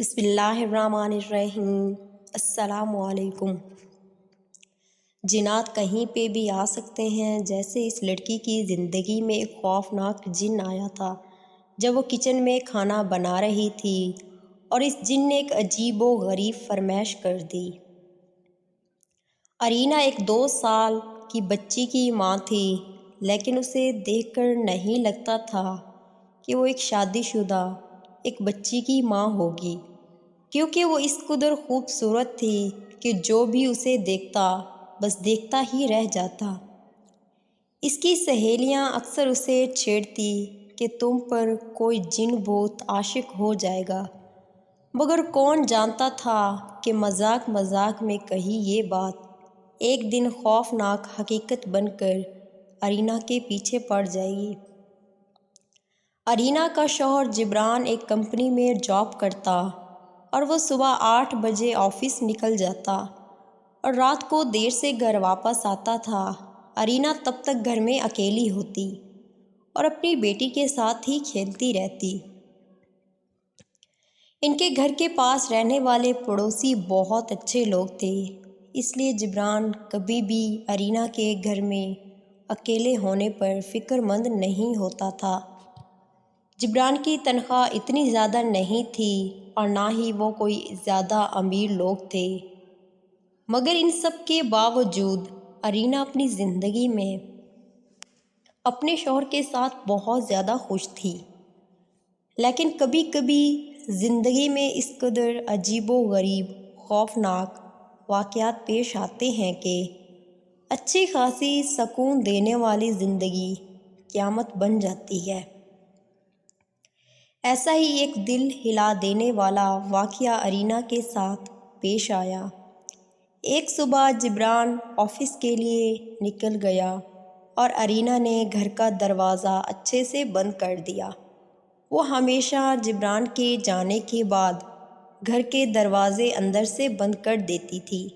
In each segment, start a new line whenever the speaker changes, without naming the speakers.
بسم اللہ الرحمن الرحیم۔ السلام علیکم۔ جنات کہیں پہ بھی آ سکتے ہیں، جیسے اس لڑکی کی زندگی میں ایک خوفناک جن آیا تھا جب وہ کچن میں کھانا بنا رہی تھی، اور اس جن نے ایک عجیب و غریب فرمائش کر دی۔ ارینا ایک 2 سال کی بچی کی ماں تھی، لیکن اسے دیکھ کر نہیں لگتا تھا کہ وہ ایک شادی شدہ ایک بچی کی ماں ہوگی، کیونکہ وہ اس قدر خوبصورت تھی کہ جو بھی اسے دیکھتا بس دیکھتا ہی رہ جاتا۔ اس کی سہیلیاں اکثر اسے چھیڑتی کہ تم پر کوئی جن بھوت عاشق ہو جائے گا، مگر کون جانتا تھا کہ مذاق مذاق میں کہی یہ بات ایک دن خوفناک حقیقت بن کر ارینا کے پیچھے پڑ جائے گی۔ ارینا کا شوہر جبران ایک کمپنی میں جاب کرتا، اور وہ صبح 8 بجے آفس نکل جاتا اور رات کو دیر سے گھر واپس آتا تھا۔ ارینا تب تک گھر میں اکیلی ہوتی اور اپنی بیٹی کے ساتھ ہی کھیلتی رہتی۔ ان کے گھر کے پاس رہنے والے پڑوسی بہت اچھے لوگ تھے، اس لیے جبران کبھی بھی ارینا کے گھر میں اکیلے ہونے پر فکر مند نہیں ہوتا تھا۔ جبران کی تنخواہ اتنی زیادہ نہیں تھی اور نہ ہی وہ کوئی زیادہ امیر لوگ تھے، مگر ان سب کے باوجود ارینا اپنی زندگی میں اپنے شوہر کے ساتھ بہت زیادہ خوش تھی۔ لیکن کبھی کبھی زندگی میں اس قدر عجیب و غریب خوفناک واقعات پیش آتے ہیں کہ اچھی خاصی سکون دینے والی زندگی قیامت بن جاتی ہے۔ ایسا ہی ایک دل ہلا دینے والا واقعہ ارینا کے ساتھ پیش آیا۔ ایک صبح جبران آفس کے لیے نکل گیا اور ارینا نے گھر کا دروازہ اچھے سے بند کر دیا۔ وہ ہمیشہ جبران کے جانے کے بعد گھر کے دروازے اندر سے بند کر دیتی تھی۔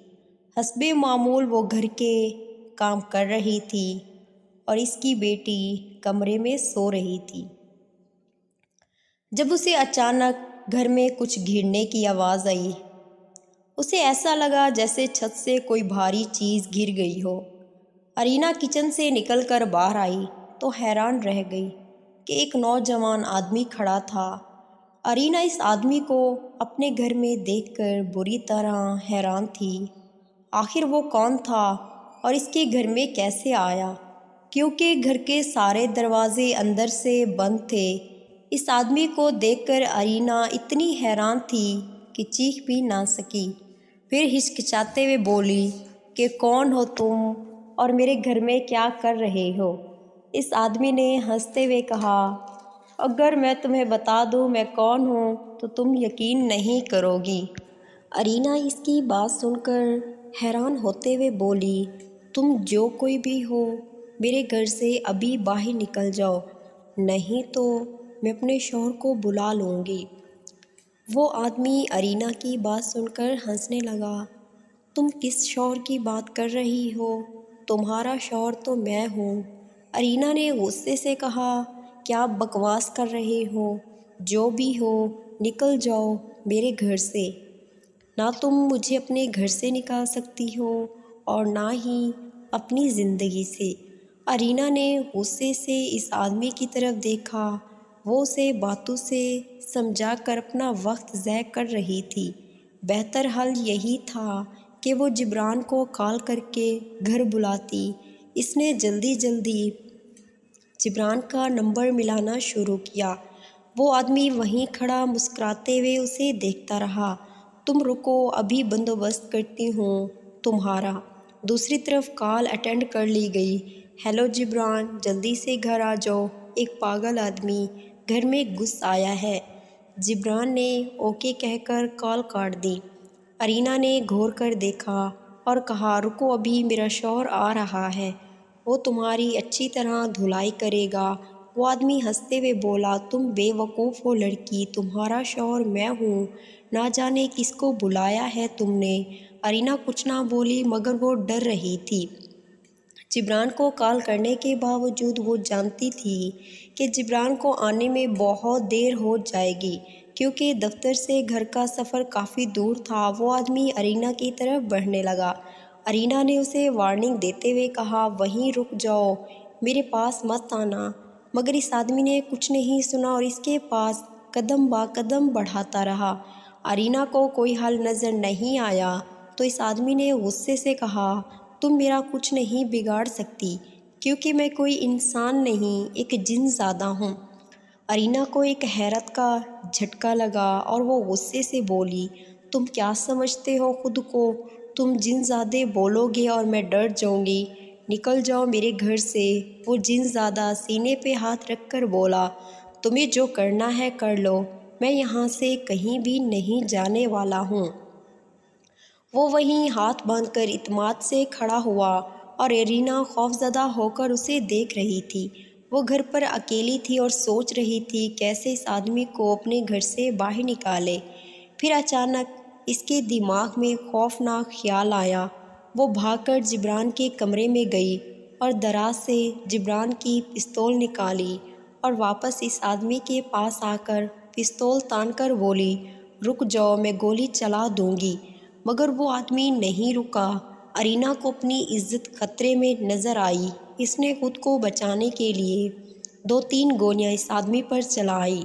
حسب معمول وہ گھر کے کام کر رہی تھی اور اس کی بیٹی کمرے میں سو رہی تھی، جب اسے اچانک گھر میں کچھ گرنے کی آواز آئی۔ اسے ایسا لگا جیسے چھت سے کوئی بھاری چیز گر گئی ہو۔ ارینا کچن سے نکل کر باہر آئی تو حیران رہ گئی کہ ایک نوجوان آدمی کھڑا تھا۔ ارینا اس آدمی کو اپنے گھر میں دیکھ کر بری طرح حیران تھی۔ آخر وہ کون تھا اور اس کے گھر میں کیسے آیا؟ کیونکہ گھر کے سارے دروازے اندر سے بند تھے۔ اس آدمی کو دیکھ کر ارینا اتنی حیران تھی کہ چیخ بھی نہ سکی۔ پھر ہچکچاتے ہوئے بولی کہ کون ہو تم اور میرے گھر میں کیا کر رہے ہو؟ اس آدمی نے ہنستے ہوئے کہا، اگر میں تمہیں بتا دوں میں کون ہوں تو تم یقین نہیں کرو گی۔ ارینا اس کی بات سن کر حیران ہوتے ہوئے بولی، تم جو کوئی بھی ہو میرے گھر سے ابھی باہر نکل جاؤ، نہیں تو میں اپنے شوہر کو بلا لوں گی۔ وہ آدمی ارینا کی بات سن کر ہنسنے لگا، تم کس شوہر کی بات کر رہی ہو؟ تمہارا شوہر تو میں ہوں۔ ارینا نے غصے سے کہا، کیا بکواس کر رہے ہو؟ جو بھی ہو نکل جاؤ میرے گھر سے۔ نہ تم مجھے اپنے گھر سے نکال سکتی ہو اور نہ ہی اپنی زندگی سے۔ ارینا نے غصے سے اس آدمی کی طرف دیکھا۔ وہ اسے باتوں سے سمجھا کر اپنا وقت ضائع کر رہی تھی۔ بہتر حل یہی تھا کہ وہ جبران کو کال کر کے گھر بلاتی۔ اس نے جلدی جلدی جبران کا نمبر ملانا شروع کیا۔ وہ آدمی وہیں کھڑا مسکراتے ہوئے اسے دیکھتا رہا۔ تم رکو، ابھی بندوبست کرتی ہوں تمہارا۔ دوسری طرف کال اٹینڈ کر لی گئی۔ ہیلو جبران، جلدی سے گھر آ جاؤ، ایک پاگل آدمی گھر میں گھس آیا ہے۔ جبران نے اوکے کہہ کر کال کاٹ دی۔ ارینا نے گھور کر دیکھا اور کہا، رکو، ابھی میرا شوہر آ رہا ہے، وہ تمہاری اچھی طرح دھلائی کرے گا۔ وہ آدمی ہنستے ہوئے بولا، تم بے وقوف ہو لڑکی، تمہارا شوہر میں ہوں، نہ جانے کس کو بلایا ہے تم نے۔ ارینا کچھ نہ بولی مگر وہ ڈر رہی تھی۔ جبران کو کال کرنے کے باوجود وہ جانتی تھی کہ جبران کو آنے میں بہت دیر ہو جائے گی۔ کیونکہ دفتر سے گھر کا سفر کافی دور تھا، وہ آدمی ارینا کی طرف بڑھنے لگا۔ ارینا نے اسے وارننگ دیتے ہوئے کہا، وہیں رک جاؤ، میرے پاس مت آنا، مگر اس آدمی نے کچھ نہیں سنا اور اس کے پاس قدم با قدم بڑھاتا رہا۔ ارینا کو کوئی حل نظر نہیں آیا تو اس آدمی نے غصے سے کہا، تم میرا کچھ نہیں بگاڑ سکتی کیونکہ میں کوئی انسان نہیں، ایک جن زادہ ہوں۔ ارینا کو ایک حیرت کا جھٹکا لگا اور وہ غصے سے بولی، تم کیا سمجھتے ہو خود کو؟ تم جن زادے بولو گے اور میں ڈر جاؤں گی، نکل جاؤ میرے گھر سے۔ وہ جن زادہ سینے پہ ہاتھ رکھ کر بولا، تمہیں جو کرنا ہے کر لو، میں یہاں سے کہیں بھی نہیں جانے والا ہوں۔ وہ وہیں ہاتھ باندھ کر اعتماد سے کھڑا ہوا اور ارینا خوفزدہ ہو کر اسے دیکھ رہی تھی۔ وہ گھر پر اکیلی تھی اور سوچ رہی تھی کیسے اس آدمی کو اپنے گھر سے باہر نکالے۔ پھر اچانک اس کے دماغ میں خوفناک خیال آیا۔ وہ بھاگ کر جبران کے کمرے میں گئی اور دراز سے جبران کی پستول نکالی اور واپس اس آدمی کے پاس آ کر پستول تان کر بولی، رک جاؤ، میں گولی چلا دوں گی۔ مگر وہ آدمی نہیں رکا۔ ارینا کو اپنی عزت خطرے میں نظر آئی۔ اس نے خود کو بچانے کے لیے 2-3 گولیاں اس آدمی پر چلائیں،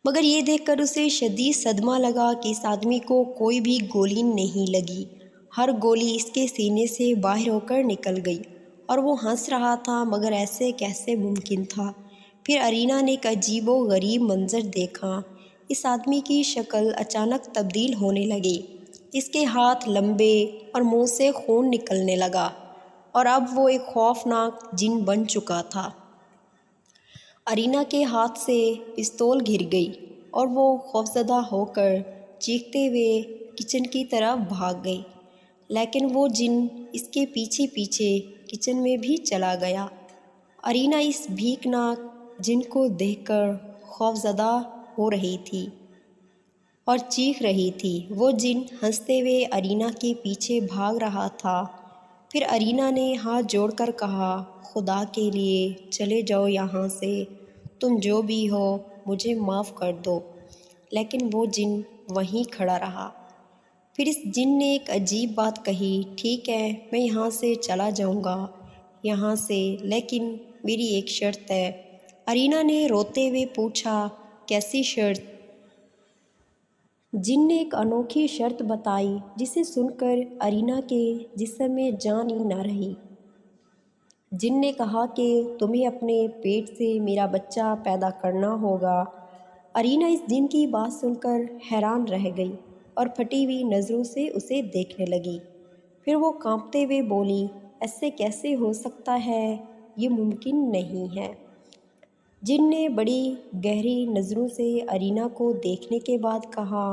مگر یہ دیکھ کر اسے شدید صدمہ لگا کہ اس آدمی کو کوئی بھی گولی نہیں لگی۔ ہر گولی اس کے سینے سے باہر ہو کر نکل گئی اور وہ ہنس رہا تھا، مگر ایسے کیسے ممکن تھا؟ پھر ارینا نے ایک عجیب و غریب منظر دیکھا۔ اس آدمی کی شکل اچانک تبدیل ہونے لگی۔ اس کے ہاتھ لمبے اور منہ سے خون نکلنے لگا اور اب وہ ایک خوفناک جن بن چکا تھا۔ ارینا کے ہاتھ سے پستول گر گئی اور وہ خوفزدہ ہو کر چیختے ہوئے کچن کی طرف بھاگ گئی، لیکن وہ جن اس کے پیچھے پیچھے کچن میں بھی چلا گیا۔ ارینا اس بھیکناک جن کو دیکھ کر خوفزدہ ہو رہی تھی اور چیخ رہی تھی۔ وہ جن ہنستے ہوئے ارینا کے پیچھے بھاگ رہا تھا۔ پھر ارینا نے ہاتھ جوڑ کر کہا، خدا کے لیے چلے جاؤ یہاں سے، تم جو بھی ہو مجھے معاف کر دو۔ لیکن وہ جن وہیں کھڑا رہا۔ پھر اس جن نے ایک عجیب بات کہی، ٹھیک ہے، میں یہاں سے چلا جاؤں گا یہاں سے، لیکن میری ایک شرط ہے۔ ارینا نے روتے ہوئے پوچھا، کیسی شرط؟ جن نے ایک انوکھی شرط بتائی جسے سن کر ارینا کے جسم میں جان ہی نہ رہی۔ جن نے کہا کہ تمہیں اپنے پیٹ سے میرا بچہ پیدا کرنا ہوگا۔ ارینا اس جن کی بات سن کر حیران رہ گئی اور پھٹی ہوئی نظروں سے اسے دیکھنے لگی۔ پھر وہ کانپتے ہوئے بولی، ایسے کیسے ہو سکتا ہے؟ یہ ممکن نہیں ہے۔ جن نے بڑی گہری نظروں سے ارینا کو دیکھنے کے بعد کہا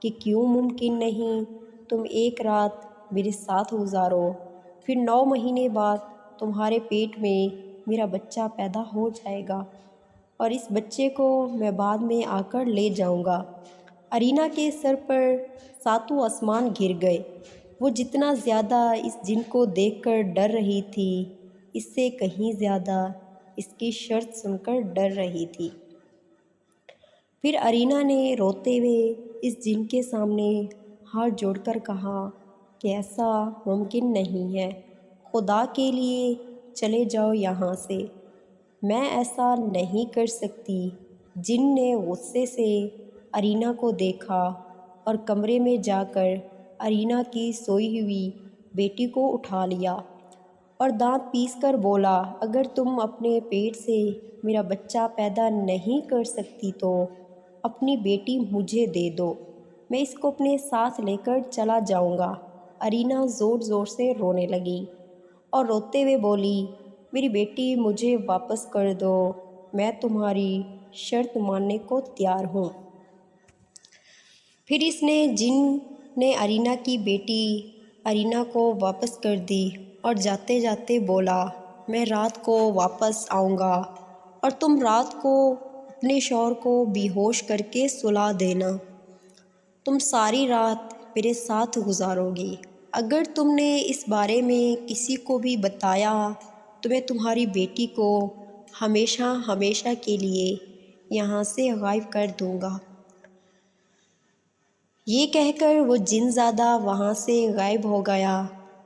کہ کیوں ممکن نہیں؟ تم ایک رات میرے ساتھ گزارو، پھر 9 مہینے بعد تمہارے پیٹ میں میرا بچہ پیدا ہو جائے گا اور اس بچے کو میں بعد میں آ کر لے جاؤں گا۔ ارینا کے سر پر 7 آسمان گر گئے۔ وہ جتنا زیادہ اس جن کو دیکھ کر ڈر رہی تھی، اس سے کہیں زیادہ اس کی شرط سن کر ڈر رہی تھی۔ پھر ارینا نے روتے ہوئے اس جن کے سامنے ہاتھ جوڑ کر کہا کہ ایسا ممکن نہیں ہے، خدا کے لیے چلے جاؤ یہاں سے، میں ایسا نہیں کر سکتی۔ جن نے غصے سے ارینا کو دیکھا اور کمرے میں جا کر ارینا کی سوئی ہوئی بیٹی کو اٹھا لیا اور دانت پیس کر بولا، اگر تم اپنے پیٹ سے میرا بچہ پیدا نہیں کر سکتی تو اپنی بیٹی مجھے دے دو، میں اس کو اپنے ساتھ لے کر چلا جاؤں گا۔ ارینا زور زور سے رونے لگی اور روتے ہوئے بولی، میری بیٹی مجھے واپس کر دو، میں تمہاری شرط ماننے کو تیار ہوں۔ پھر اس نے جن نے ارینا کی بیٹی ارینا کو واپس کر دی اور جاتے جاتے بولا، میں رات کو واپس آؤں گا اور تم رات کو اپنے شوہر کو بے ہوش کر کے سلا دینا۔ تم ساری رات میرے ساتھ گزارو گی۔ اگر تم نے اس بارے میں کسی کو بھی بتایا تو میں تمہاری بیٹی کو ہمیشہ ہمیشہ کے لیے یہاں سے غائب کر دوں گا۔ یہ کہہ کر وہ جن زادہ وہاں سے غائب ہو گیا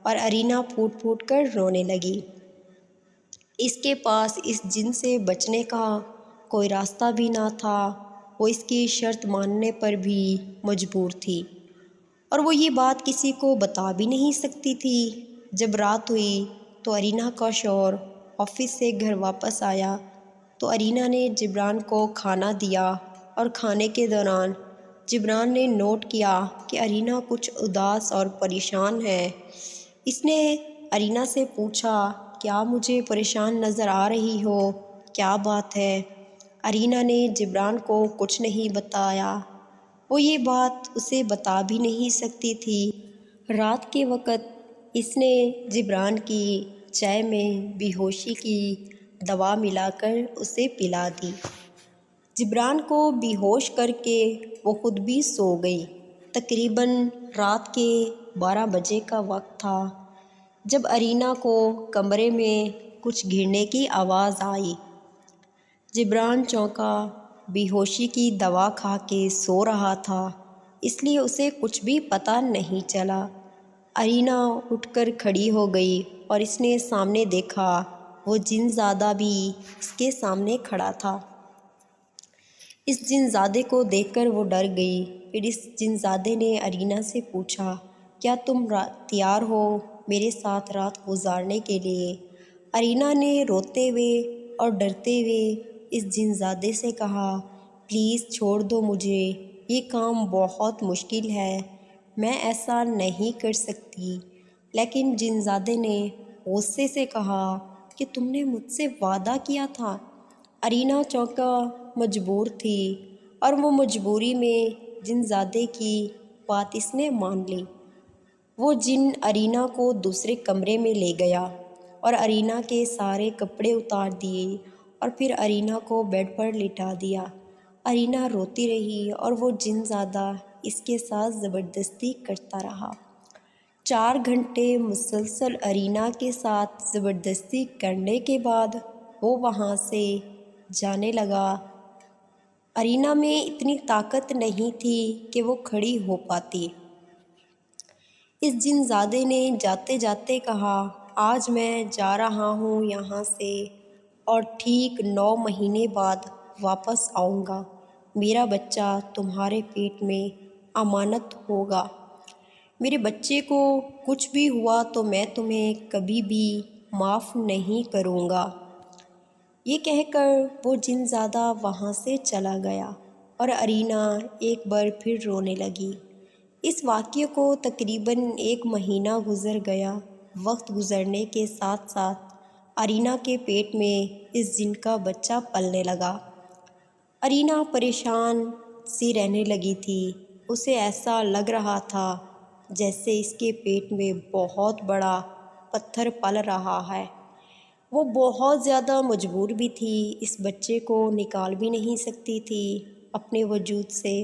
اور ارینا پھوٹ پھوٹ کر رونے لگی۔ اس کے پاس اس جن سے بچنے کا کوئی راستہ بھی نہ تھا، وہ اس کی شرط ماننے پر بھی مجبور تھی، اور وہ یہ بات کسی کو بتا بھی نہیں سکتی تھی۔ جب رات ہوئی تو ارینا کا شوہر آفس سے گھر واپس آیا تو ارینا نے جبران کو کھانا دیا، اور کھانے کے دوران جبران نے نوٹ کیا کہ ارینا کچھ اداس اور پریشان ہے۔ اس نے ارینا سے پوچھا، کیا مجھے پریشان نظر آ رہی ہو؟ کیا بات ہے؟ ارینا نے جبران کو کچھ نہیں بتایا، وہ یہ بات اسے بتا بھی نہیں سکتی تھی۔ رات کے وقت اس نے جبران کی چائے میں بے ہوشی کی دوا ملا کر اسے پلا دی۔ جبران کو بے ہوش کر کے وہ خود بھی سو گئی۔ تقریباً رات کے 12 بجے کا وقت تھا جب ارینا کو کمرے میں کچھ گرنے کی آواز آئی۔ جبران چونکا، بے ہوشی کی دوا کھا کے سو رہا تھا، اس لیے اسے کچھ بھی پتہ نہیں چلا۔ ارینا اٹھ کر کھڑی ہو گئی اور اس نے سامنے دیکھا، وہ جن زادہ بھی اس کے سامنے کھڑا تھا۔ اس جن زادے کو دیکھ کر وہ ڈر گئی۔ پھر اس جن زادے نے ارینا سے پوچھا، کیا تم تیار ہو میرے ساتھ رات گزارنے کے لیے؟ ارینا نے روتے ہوئے اور ڈرتے ہوئے اس جن زادے سے کہا، پلیز چھوڑ دو مجھے، یہ کام بہت مشکل ہے، میں ایسا نہیں کر سکتی۔ لیکن جن زادے نے غصے سے کہا کہ تم نے مجھ سے وعدہ کیا تھا۔ ارینا چونکا مجبور تھی، اور وہ مجبوری میں جن زادے کی بات اس نے مان لی۔ وہ جن ارینا کو دوسرے کمرے میں لے گیا اور ارینا کے سارے کپڑے اتار دیے، اور پھر ارینا کو بیڈ پر لٹا دیا۔ ارینا روتی رہی اور وہ جن زادہ اس کے ساتھ زبردستی کرتا رہا۔ 4 گھنٹے مسلسل ارینا کے ساتھ زبردستی کرنے کے بعد وہ وہاں سے جانے لگا۔ ارینا میں اتنی طاقت نہیں تھی کہ وہ کھڑی ہو پاتی۔ اس جن زادے نے جاتے جاتے کہا، آج میں جا رہا ہوں یہاں سے، اور ٹھیک 9 مہینے بعد واپس آؤں گا۔ میرا بچہ تمہارے پیٹ میں امانت ہوگا۔ میرے بچے کو کچھ بھی ہوا تو میں تمہیں کبھی بھی معاف نہیں کروں گا۔ یہ کہہ کر وہ جن زادہ وہاں سے چلا گیا، اور ارینا ایک بار پھر رونے لگی۔ اس واقعے کو تقریباً 1 مہینہ گزر گیا۔ وقت گزرنے کے ساتھ ساتھ ارینا کے پیٹ میں اس جن کا بچہ پلنے لگا۔ ارینا پریشان سی رہنے لگی تھی۔ اسے ایسا لگ رہا تھا جیسے اس کے پیٹ میں بہت بڑا پتھر پل رہا ہے۔ وہ بہت زیادہ مجبور بھی تھی، اس بچے کو نکال بھی نہیں سکتی تھی اپنے وجود سے۔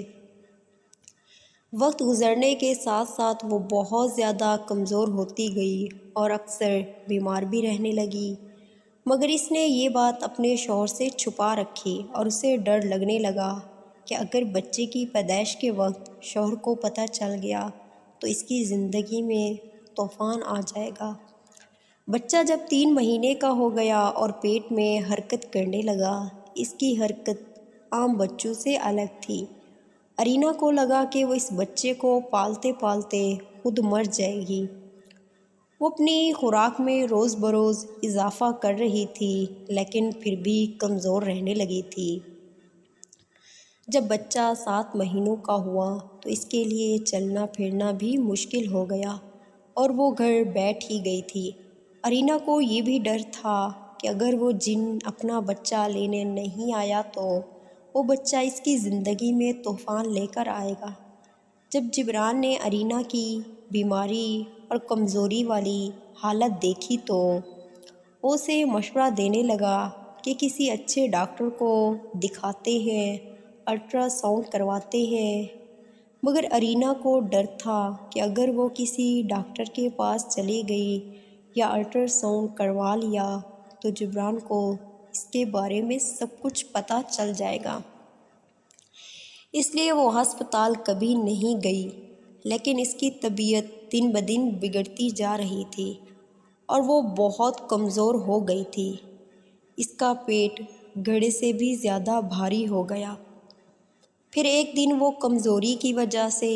وقت گزرنے کے ساتھ ساتھ وہ بہت زیادہ کمزور ہوتی گئی اور اکثر بیمار بھی رہنے لگی، مگر اس نے یہ بات اپنے شوہر سے چھپا رکھی، اور اسے ڈر لگنے لگا کہ اگر بچے کی پیدائش کے وقت شوہر کو پتہ چل گیا تو اس کی زندگی میں طوفان آ جائے گا۔ بچہ جب 3 مہینے کا ہو گیا اور پیٹ میں حرکت کرنے لگا، اس کی حرکت عام بچوں سے الگ تھی۔ ارینا کو لگا کہ وہ اس بچے کو پالتے پالتے خود مر جائے گی۔ وہ اپنی خوراک میں روز بروز اضافہ کر رہی تھی، لیکن پھر بھی کمزور رہنے لگی تھی۔ جب بچہ 7 مہینوں کا ہوا تو اس کے لیے چلنا پھرنا بھی مشکل ہو گیا، اور وہ گھر بیٹھ ہی گئی تھی۔ ارینا کو یہ بھی ڈر تھا کہ اگر وہ جن اپنا بچہ لینے نہیں آیا تو وہ بچہ اس کی زندگی میں طوفان لے کر آئے گا۔ جب جبران نے ارینا کی بیماری اور کمزوری والی حالت دیکھی تو وہ اسے مشورہ دینے لگا کہ کسی اچھے ڈاکٹر کو دکھاتے ہیں، الٹرا ساؤنڈ کرواتے ہیں۔ مگر ارینا کو ڈر تھا کہ اگر وہ کسی ڈاکٹر کے پاس چلی گئی یا الٹرا ساؤنڈ کروا لیا تو جبران کو اس کے بارے میں سب کچھ پتہ چل جائے گا۔ اس لیے وہ ہسپتال کبھی نہیں گئی، لیکن اس کی طبیعت دن بدن بگڑتی جا رہی تھی اور وہ بہت کمزور ہو گئی تھی۔ اس کا پیٹ گھڑے سے بھی زیادہ بھاری ہو گیا۔ پھر ایک دن وہ کمزوری کی وجہ سے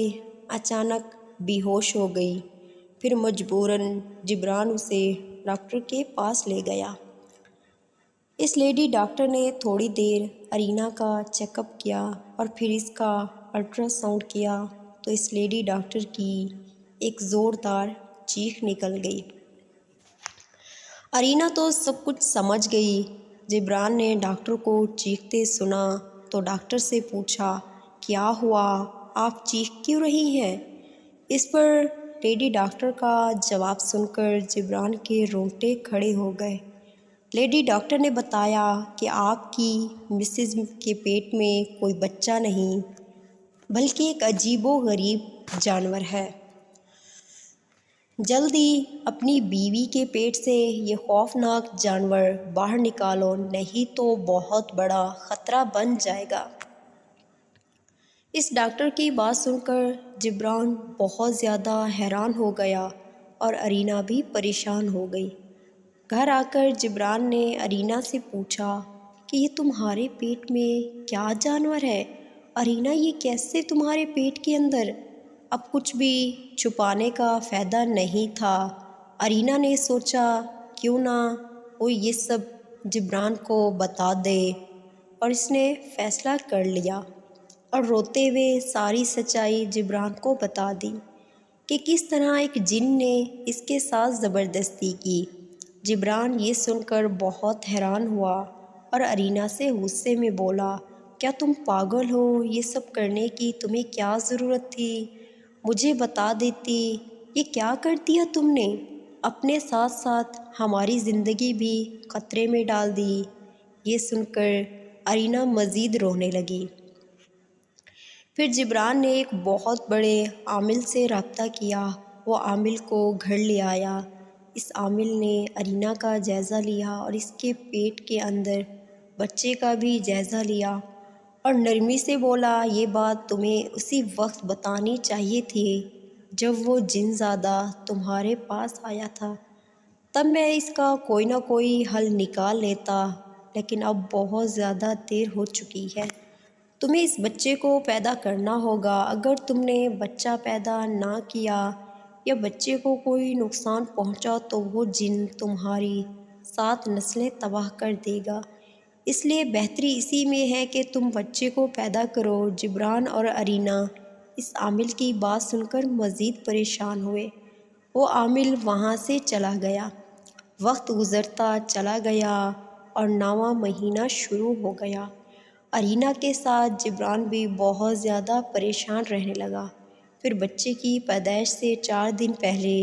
اچانک بے ہوش ہو گئی۔ پھر مجبوراً جبران اسے ڈاکٹر کے پاس لے گیا۔ اس لیڈی ڈاکٹر نے تھوڑی دیر ارینا کا چیک اپ کیا اور پھر اس کا الٹرا ساؤنڈ کیا تو اس لیڈی ڈاکٹر کی ایک زوردار چیخ نکل گئی۔ ارینا تو سب کچھ سمجھ گئی۔ جبران نے ڈاکٹر کو چیختے سنا تو ڈاکٹر سے پوچھا، کیا ہوا؟ آپ چیخ کیوں رہی ہیں؟ اس پر لیڈی ڈاکٹر کا جواب سن کر جبران کے رونگٹے کھڑے ہو گئے۔ لیڈی ڈاکٹر نے بتایا کہ آپ کی مسز کے پیٹ میں کوئی بچہ نہیں بلکہ ایک عجیب و غریب جانور ہے۔ جلدی اپنی بیوی کے پیٹ سے یہ خوفناک جانور باہر نکالو، نہیں تو بہت بڑا خطرہ بن جائے گا۔ اس ڈاکٹر کی بات سن کر جبران بہت زیادہ حیران ہو گیا اور ارینا بھی پریشان ہو گئی۔ گھر آ کر جبران نے ارینا سے پوچھا کہ یہ تمہارے پیٹ میں کیا جانور ہے؟ ارینا، یہ کیسے تمہارے پیٹ کے اندر؟ اب کچھ بھی چھپانے کا فائدہ نہیں تھا۔ ارینا نے سوچا کیوں نہ وہ یہ سب جبران کو بتا دے، اور اس نے فیصلہ کر لیا اور روتے ہوئے ساری سچائی جبران کو بتا دی کہ کس طرح ایک جن نے اس کے ساتھ زبردستی کی۔ جبران یہ سن کر بہت حیران ہوا اور ارینا سے غصے میں بولا، کیا تم پاگل ہو؟ یہ سب کرنے کی تمہیں کیا ضرورت تھی؟ مجھے بتا دیتی۔ یہ کیا کر دیا تم نے؟ اپنے ساتھ ساتھ ہماری زندگی بھی خطرے میں ڈال دی۔ یہ سن کر ارینا مزید رونے لگی۔ پھر جبران نے ایک بہت بڑے عامل سے رابطہ کیا۔ وہ عامل کو گھر لے آیا۔ اس عامل نے ارینا کا جائزہ لیا اور اس کے پیٹ کے اندر بچے کا بھی جائزہ لیا اور نرمی سے بولا، یہ بات تمہیں اسی وقت بتانی چاہیے تھی جب وہ جن زادہ تمہارے پاس آیا تھا، تب میں اس کا کوئی نہ کوئی حل نکال لیتا، لیکن اب بہت زیادہ دیر ہو چکی ہے۔ تمہیں اس بچے کو پیدا کرنا ہوگا۔ اگر تم نے بچہ پیدا نہ کیا یا بچے کو کوئی نقصان پہنچا تو وہ جن تمہاری 7 نسلیں تباہ کر دے گا۔ اس لیے بہتری اسی میں ہے کہ تم بچے کو پیدا کرو۔ جبران اور ارینا اس عامل کی بات سن کر مزید پریشان ہوئے۔ وہ عامل وہاں سے چلا گیا۔ وقت گزرتا چلا گیا اور 9واں مہینہ شروع ہو گیا۔ ارینا کے ساتھ جبران بھی بہت زیادہ پریشان رہنے لگا۔ پھر بچے کی پیدائش سے 4 دن پہلے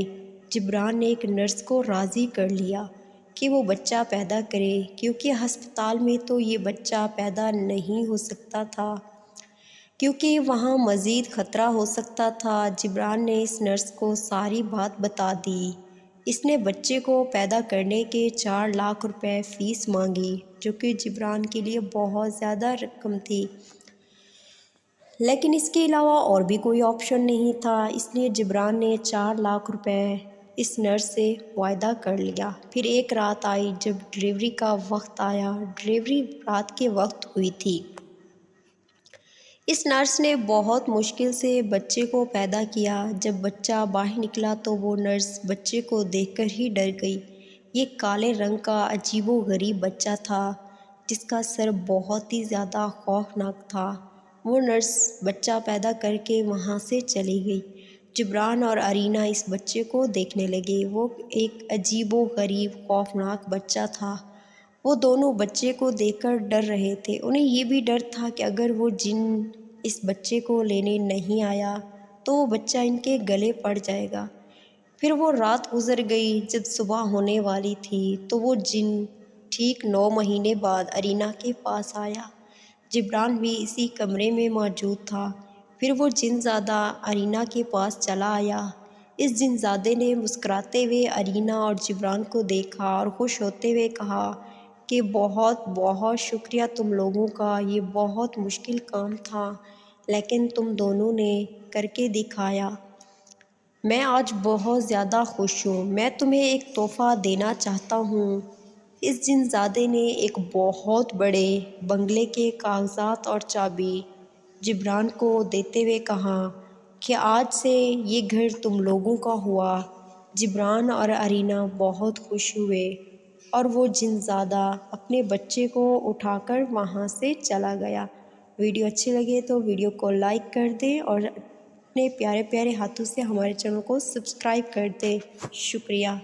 جبران نے ایک نرس کو راضی کر لیا کہ وہ بچہ پیدا کرے، کیونکہ ہسپتال میں تو یہ بچہ پیدا نہیں ہو سکتا تھا، کیونکہ وہاں مزید خطرہ ہو سکتا تھا۔ جبران نے اس نرس کو ساری بات بتا دی۔ اس نے بچے کو پیدا کرنے کے 4 لاکھ روپے فیس مانگی، جو کہ جبران کے لیے بہت زیادہ رقم تھی، لیکن اس کے علاوہ اور بھی کوئی آپشن نہیں تھا۔ اس لیے جبران نے 4 لاکھ روپے اس نرس سے معاہدہ کر لیا۔ پھر ایک رات آئی جب ڈلیوری کا وقت آیا۔ ڈلیوری رات کے وقت ہوئی تھی۔ اس نرس نے بہت مشکل سے بچے کو پیدا کیا۔ جب بچہ باہر نکلا تو وہ نرس بچے کو دیکھ کر ہی ڈر گئی۔ یہ کالے رنگ کا عجیب و غریب بچہ تھا جس کا سر بہت ہی زیادہ خوفناک تھا۔ وہ نرس بچہ پیدا کر کے وہاں سے چلی گئی۔ جبران اور ارینا اس بچے کو دیکھنے لگے۔ وہ ایک عجیب و غریب خوفناک بچہ تھا۔ وہ دونوں بچے کو دیکھ کر ڈر رہے تھے۔ انہیں یہ بھی ڈر تھا کہ اگر وہ جن اس بچے کو لینے نہیں آیا تو وہ بچہ ان کے گلے پڑ جائے گا۔ پھر وہ رات گزر گئی۔ جب صبح ہونے والی تھی تو وہ جن ٹھیک 9 مہینے بعد ارینا کے پاس آیا۔ جبران بھی اسی کمرے میں موجود تھا۔ پھر وہ جن زادہ ارینا کے پاس چلا آیا۔ اس جن زادے نے مسکراتے ہوئے ارینا اور جبران کو دیکھا اور خوش ہوتے ہوئے کہا کہ بہت بہت شکریہ تم لوگوں کا، یہ بہت مشکل کام تھا، لیکن تم دونوں نے کر کے دکھایا۔ میں آج بہت زیادہ خوش ہوں۔ میں تمہیں ایک تحفہ دینا چاہتا ہوں۔ اس جن زادے نے ایک بہت بڑے بنگلے کے کاغذات اور چابی جبران کو دیتے ہوئے کہا کہ آج سے یہ گھر تم لوگوں کا ہوا۔ جبران اور ارینا بہت خوش ہوئے اور وہ جن زادہ اپنے بچے کو اٹھا کر وہاں سے چلا گیا۔ ویڈیو اچھی لگے تو ویڈیو کو لائک کر دیں اور اپنے پیارے پیارے ہاتھوں سے ہمارے چینل کو سبسکرائب کر دیں۔ شکریہ۔